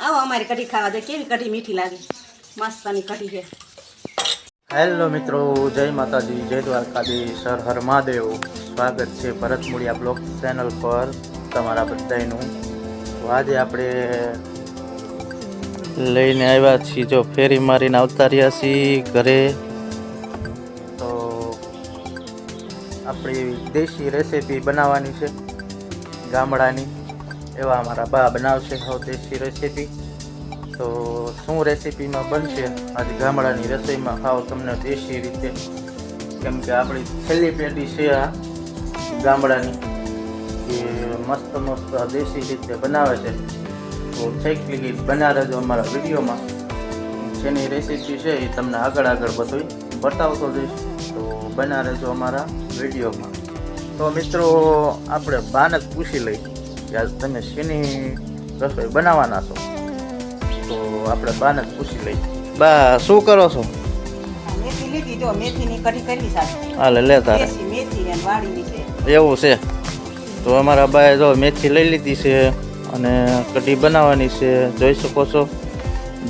આવો અમારી કઢી ખાવા દે. કેવી કઢી મીઠી લાગે, મસ્તની કઢી છે. હેલો મિત્રો, જય માતાજી, જય દ્વારકાધીશ, હર હર મહાદેવ. સ્વાગત છે ભરત મુળિયા બ્લોગ ચેનલ પર તમારા બધાનું. તો આજે આપણે લઈને આવ્યા છીએ જો ફેરી મારીને આવતા રહ્યા છીએ ઘરે. તો આપણી દેશી રેસીપી બનાવવાની છે ગામડાની. એવા અમારા બા બનાવશે દેશી રેસીપી. તો શું રેસીપીમાં બનશે આજે ગામડાની રસોઈમાં ખાવ તમને દેશી રીતે, કેમ કે આપણી છેલ્લી પેઢી છે આ ગામડાની કે મસ્ત મસ્ત દેશી રીતે બનાવે છે. તો છેક લીધી બના રહેજો અમારા વિડીયોમાં. જેની રેસીપી છે એ તમને આગળ બધું બતાવતો જઈશ. તો બના રહેજો અમારા વિડીયોમાં. તો મિત્રો આપણે બાને જ પૂછી લઈ કે આજ તમે શેની રસોઈ બનાવવાના છો. તો આપણે બાને જ પૂછી લઈ. બા શું કરો છો? મેથી લીધી, જો મેથીની કઢી કરવી સાથે. હાલે લે તારે. દેશી મેથી અને વાડીની છે. એવું છે. તો અમારા બાએ જો મેથી લઈ લીધી છે અને કઢી બનાવવાની છે. જોઈ શકો છો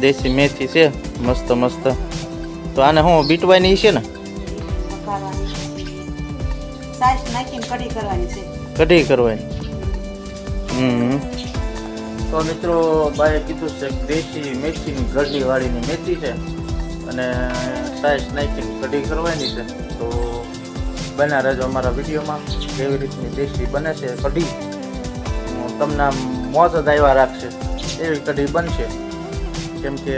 દેશી મેથી છે મસ્ત મસ્ત. તો આને હું બીટવાની છે ને, સાસ નાખીને કઢી કરવાની છે. કઢી કરવાની. તો મિત્રો બાએ કીધું છે દેશી મેથીની કઢી વાળીની મેથી છે અને સાસ નાખીને કઢી કરવાની છે. તો બના રહેજો અમારા વિડીયોમાં. કેવી રીતની દેશી બને છે કઢી, તમને મોજ જ આવ્યા રાખશે એવી કઢી બનશે. કેમ કે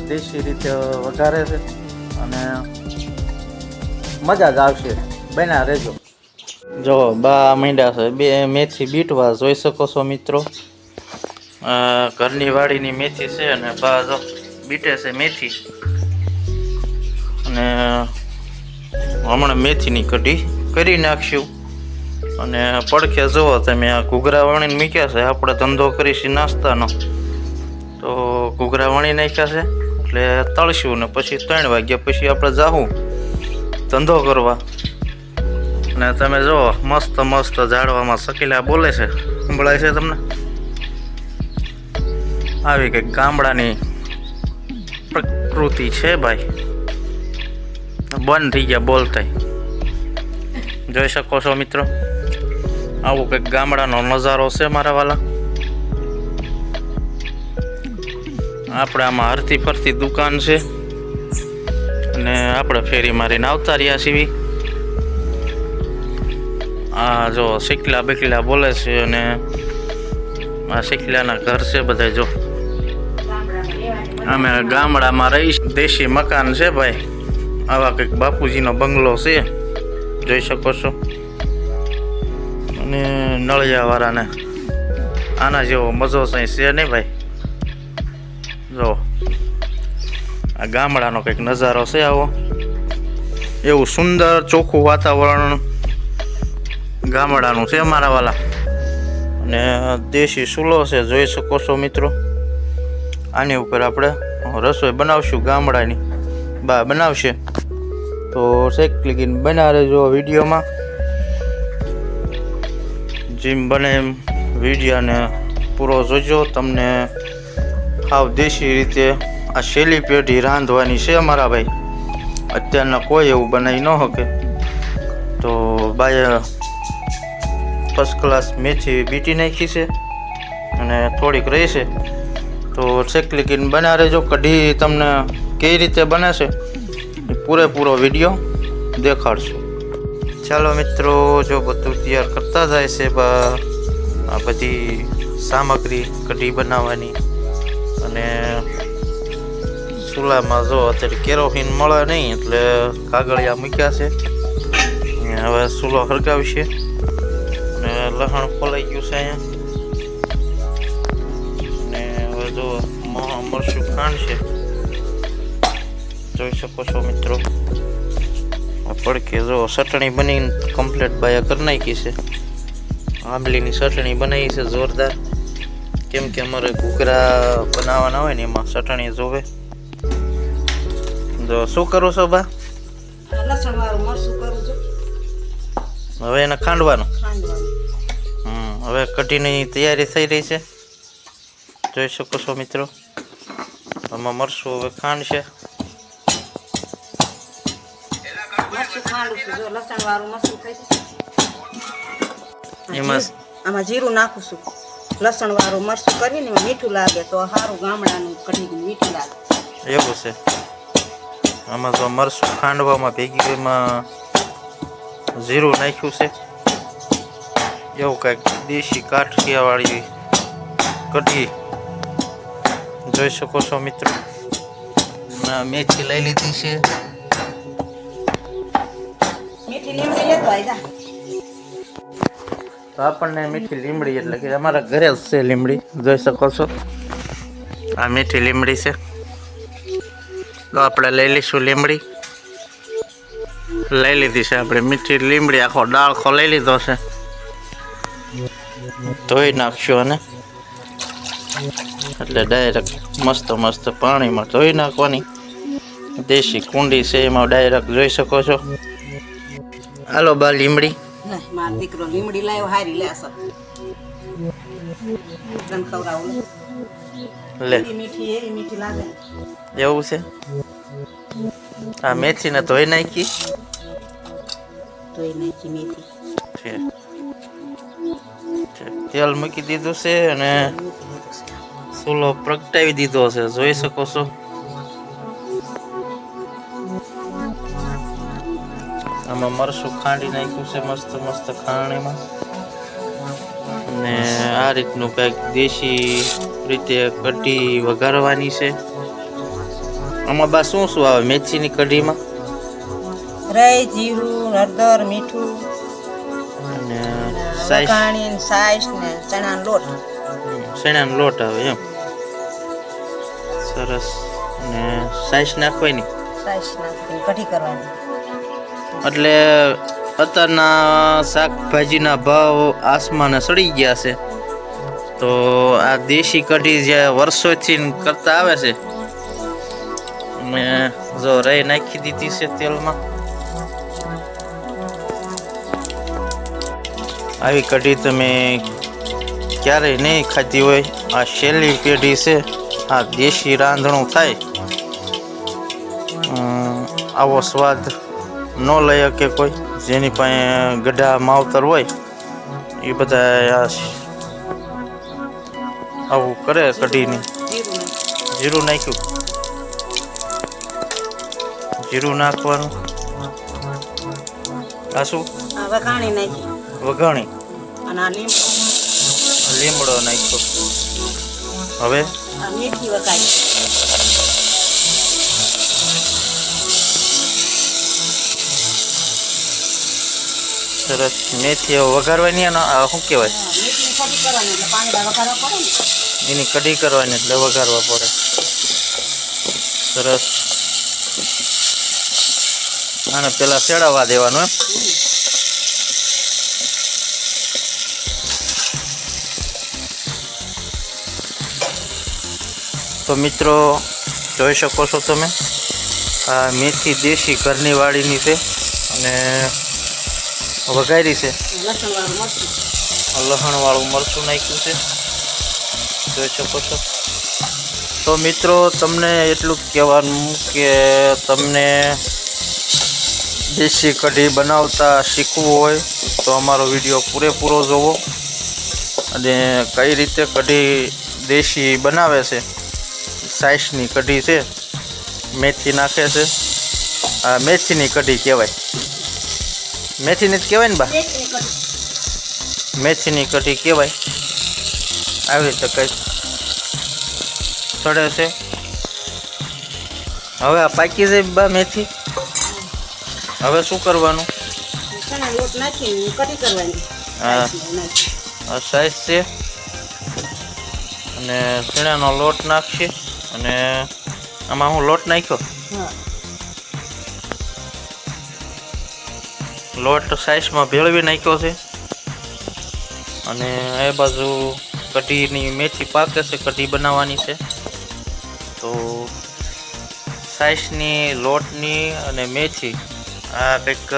દેશી રીતે વધારે છે અને મજા જ આવશે. બના રહેજો. જો બા મીંડા છે બે મેથી બીટવા, જોઈ શકો છો મિત્રો. ઘરની વાડીની મેથી છે અને બા જો બીટે છે મેથી. અને હમણાં મેથીની કઢી કરી નાખશું. અને પડખે જુઓ તમે, આ ઘૂઘરા વણીને મૂક્યા છે. આપણે ધંધો કરીશું નાસ્તાનો, તો ઘૂઘરા વણી નાખ્યા છે એટલે તળશું ને પછી 3 વાગ્યા પછી આપણે જાવું ધંધો કરવા. અને તમે જુઓ મસ્ત મસ્ત ઝાડવામાં સકીલા બોલે છે, સંભળાય છે તમને? આવી કંઈક ગામડાની પ્રકૃતિ છે ભાઈ. બંધ થઈ ગયા બોલતા, જોઈ શકો છો મિત્રો. આવું કંઈક ગામડાનો નજારો છે મારા વાલા. આપણે આમાં હરતી ફરતી દુકાન છે અને આપણે ફેરી મારીને આવતા રહ્યા છીએ. આ જો શીખલા બેકલા બોલે છે અને આ શીખલાના ઘર છે બધા. જો અમે ગામડામાં રહીશ. દેશી મકાન છે ભાઈ. આવા કંઈક બાપુજીનો બંગલો છે, જોઈ શકો છો. અને નળિયાવાળાને આના જેવો મજો છે નહીં ભાઈ. જો આ ગામડાનો કંઈક નજારો છે આવો. એવું સુંદર ચોખ્ખું વાતાવરણ ગામડાનું છે મારા વાલા. અને દેશી ચૂલો છે, જોઈ શકો છો મિત્રો. આની ઉપર આપણે રસોઈ બનાવશું ગામડાની. બા બનાવશે તો શેક ક્લિકીને બના રહેજો વિડીયોમાં. જેમ બને એમ વિડીયોને પૂરો જોજો. તમને હાવ દેશી રીતે આ છેલ્લી પેઢી રાંધવાની છે અમારા ભાઈ. અત્યારના કોઈ એવું બનાવી ન શકે. તો બાએ ફર્સ્ટ ક્લાસ મેથી બીટી નાખી છે અને થોડીક રહી છે. તો શેક ક્લિકીને બના રહેજો. કઢી તમને કઈ રીતે બને છે એ પૂરેપૂરો વિડીયો દેખાડશું. ચાલો મિત્રો, જો બધું તૈયાર કરતા જાય છે આ બધી સામગ્રી કઢી બનાવવાની. અને ચૂલામાં જો અત્યારે કેરોસીન મળે નહીં એટલે કાગળિયા મૂક્યા છે. હવે ચૂલો હરગાવશે અને લસણ ફોલાઈ ગયું છે અહીંયા. અને હવે જો મરચું ખાંડ છે, જોઈ શકો છો મિત્રો. પડખે જો ચટણી બનીને કમ્પ્લીટ બાયા કરી નાખી છે. આંબલીની ચટણી બનાવી છે જોરદાર. કેમ કે અમારે ઘૂઘરા બનાવવાના હોય ને એમાં ચટણી જોવે. જો શું કરું છો બા? લસણ વાળું મરચું કરું છું. હવે એને ખાંડવાનું. હવે કઢીની તૈયારી થઈ રહી છે. જોઈ શકો છો મિત્રો. આમાં મરચું હવે ખાંડ છે. મરચું ખાંડું છું, જો લસણ વાળું મરચું ખાઈ એમાં આમાં જીરું નાખું છું. લસણ વાળું મરચું કરીને એમાં મીઠું લાગે તો સારું, ગામડાનું કઢી મીઠું લાગે. એવું છે. આમાં તો મરચું ખાંડવામાં ભેગી એમાં જીરું નાખ્યું છે. એવું કંઈક દેશી કાઠિયાવાડી કઢી જોઈ શકો છો મિત્રો. મેથી લઈ લીધી છે. મીઠી લીમડી લેતો આયદા. તો આપણને મીઠી લીમડી એટલે કે અમારા ઘરે જ છે લીમડી, જોઈ શકો છો. આ મીઠી લીમડી છે. તો આપણે લઈ લઈશું લીમડી. લઈ લીધી છે આપણે મીઠી લીમડી. આખો ડાળખો લઈ લીધો છે. ધોઈ નાખશું અને એટલે ડાયરેક્ટ મસ્ત પાણીમાં ધોઈ નાખવાની. દેશી કુંડી છે, એમાં ડાયરેક્ટ જોઈ શકો છો. હાલો બા લીમડી. મારો દીકરો લીમડી લાવ્યો, હારી લે અસર તને ખવડાવું લે. મીઠી એવી મીઠી લાગે. એવું છે. આ મેથીને ધોઈ નાખી ધોઈ નાખી મેથી. તેલ મૂકી દીધું છે અને ચૂલો પ્રગટાવી દીધો છે, જોઈ શકો છો. આમાં મરચું ખાંડી નાખ્યું છે મસ્ત ખાણીમાં. અને આ રીતનું કંઈક દેશી રીતે કઢી વઘારવાની છે. આમાં બા શું શું આવે મેથીની કઢીમાં? રાઈ, જીરું, હળદર, મીઠું અને વઘાણી, સાઈસ ને ચણાનો લોટ. ચણાનો લોટ આવે એમ. સરસ. અને સાઈસ નાખવાની. સાઈસ નાખીને કઢી કરવાની. એટલે અત્યારના શાકભાજીના ભાવ આસમાને ચડી ગયા છે. તો આ દેશી કઢી જે વર્ષોથી કરતા આવે છે, મેં જો રાઈ નાખી દીધી છે તેલમાં. આવી કઢી તમે ક્યારેય નહીં ખાધી હોય. આ છેલ્લી પેઢી છે. આ દેશી રાંધણું થાય આવો સ્વાદ ન લઈ શકે કોઈ. જેની પાસે ગઢા માવતર હોય એ બધા આવું કરે કઢીની. જીરું નાખ્યું. જીરું નાખવાનું. આ શું? વઘાણી નાખી. વઘાણી. અને આ લીમડો નાખ્યો. હવે આ મેથી વઘારી. સરસ. મેથી વઘારવાની. શું કહેવાય? મેથી કઢી કરવાની એટલે પાંદડા વઘારવા પડે ને. એની કઢી કરવાની એટલે વઘારવા પડે. સરસ. આને પેલા સેડાવા દેવાનું એમ. તો મિત્રો જોઈ શકો છો તમે, આ મેથી દેશી ઘરની વાડીની છે અને વઘારી છે. લસણવાળું મરચું નાખ્યું છે, જોઈ શકો છો. તો મિત્રો તમને એટલું કહેવાનું કે તમને દેશી કઢી બનાવતા શીખવું હોય તો અમારો વિડીયો પૂરેપૂરો જોવો. અને કઈ રીતે કઢી દેશી બનાવે છે, સાઈસની કઢી છે, મેથી નાખે છે. આ મેથીની કઢી કહેવાય. મેથીની જ કહેવાય ને બા? મેથીની કઢી કહેવાય. આવી રીતે કંઈક સડે છે. હવે આ પાકી જાય બા મેથી. હવે શું કરવાનું? લોટ નાખીને કઢી કરવાની. આ સાઈઝ છે અને ચણાનો લોટ નાખશે. અને આમાં હું લોટ નાખ્યો. લોટ સાઈઝમાં ભેળવી નાખ્યો છે. અને એ બાજુ કઢીની મેથી પાકે છે, કઢી બનાવવાની છે. તો સાઈઝની, લોટની અને મેથી આ કંઈક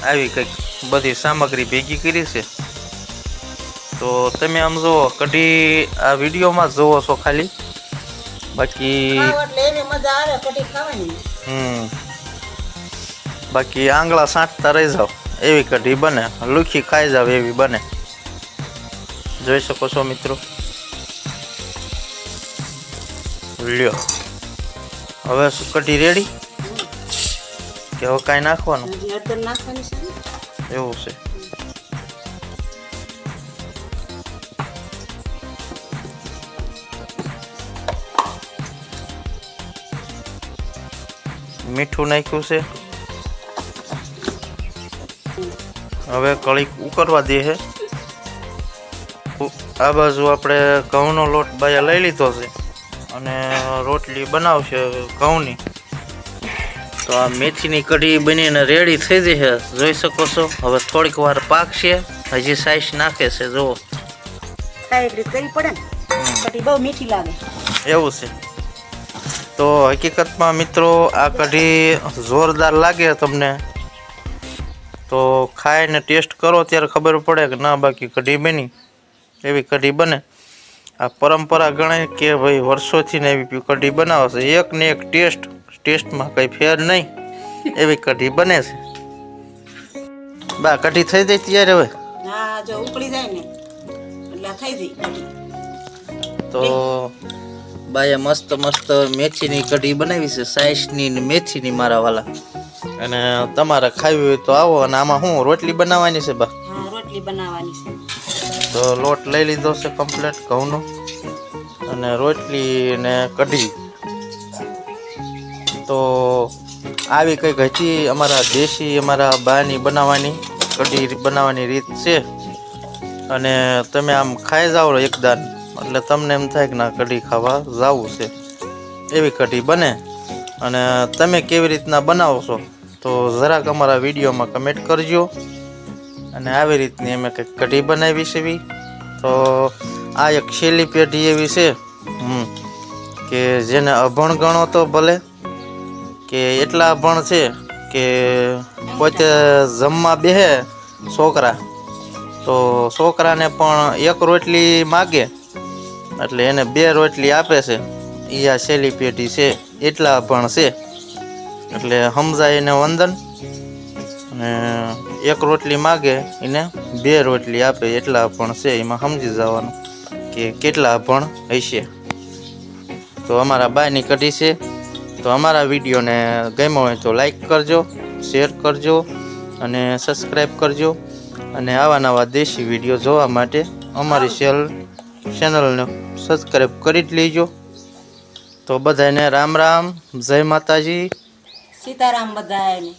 આવી કંઈક બધી સામગ્રી ભેગી કરી છે. તો તમે આમ જુઓ કઢી આ વિડીયોમાં જોવો છો ખાલી, બાકી ખાવ એટલે એવી મજા આવે કઢી ખાવાની. બાકી આંગળા સાંટતા રહી જાવ એવી કઢી બને, લુખી ખાઈ જાવ એવી બને. જોઈ શકો છો મિત્રો. લ્યો હવે શું કઢી રેડી કે હવે કાંઈ નાખવાનું? હજી હળદર નાખવાની છે ને? એવું છે. મીઠું નાખ્યું છે. હવે કળીક ઉકળવા દે છે. આ બાજુ આપણે ઘઉંનો લોટ બાયા લઈ લીધો છે અને રોટલી બનાવશે ઘઉંની. તો આ મેથીની કઢી બનીને રેડી થઈ ગઈ છે, જોઈ શકો છો. હવે થોડીક વાર પાકશે, હજી સાઈસ નાખે છે. જુઓ ખાય એટલી કરી પડે ને, કઢી બહુ મીઠી લાગે. એવું છે. તો હકીકતમાં મિત્રો આ કઢી જોરદાર લાગે તમને તો ખાઈને ટેસ્ટ કરો ત્યારે ખબર પડે કે ના બાકી કઢી બની એવી કઢી બને. આ પરંપરા ગણાય કે ભાઈ વર્ષોથી ને એવી કઢી બનાવે છે. એક ને એક ટેસ્ટમાં કંઈ ફેર નહીં એવી કઢી બને છે. બા કઢી થઈ જાય ત્યારે હવે હા, જો ઉકળી જાય ને એટલે થઈ જાય કઢી. તો બાએ મસ્ત મસ્ત મેથીની કઢી બનાવી છે, સાઈસની ને મેથીની મારા વાલા. અને તમારે ખાવી હોય તો આવો. અને આમાં શું રોટલી બનાવવાની છે બા? હા, રોટલી બનાવવાની છે. તો લોટ લઈ લીધો છે કમ્પ્લીટ ઘઉંનો, અને રોટલી ને કઢી. તો આવી કંઈક હજી અમારા દેશી અમારા બાની બનાવવાની કઢી બનાવવાની રીત છે. અને તમે આમ ખાઈ જાઓ એકદાન એટલે તમને એમ થાય કે ના કઢી ખાવા જાવું છે એવી કઢી બને. અને તમે કેવી રીતના બનાવો છો તો જરાક અમારા વિડીયોમાં કમેન્ટ કરજો. અને આવી રીતની અમે કંઈક કઢી બનાવી છે. તો આ એક છેલ્લી પેઢી એવી છે કે જેને અભણ ગણો તો ભલે, કે એટલા અભણ છે કે પોતે જમવા બેહે છોકરા તો છોકરાને પણ એક રોટલી માગે એટલે એને 2 રોટલી આપે છે. એ આ છેલ્લી પેઢી છે, એટલા અભણ છે. એટલે સમજાય એને વંદન. અને એક રોટલી માગે એને 2 રોટલી આપે એટલા અભણ છે. એમાં સમજી જવાનું કે કેટલા અભણ હશે. તો અમારા બાની કઢી છે. તો અમારા વિડીયોને ગમ્યો હોય તો લાઈક કરજો, શેર કરજો અને સબસ્ક્રાઈબ કરજો. અને આવા નવા દેશી વિડીયો જોવા માટે અમારી ચેનલને સબસ્ક્રાઈબ કરી જ લેજો. તો બધાને રામ રામ, જય માતાજી, સીતારામ બધાને.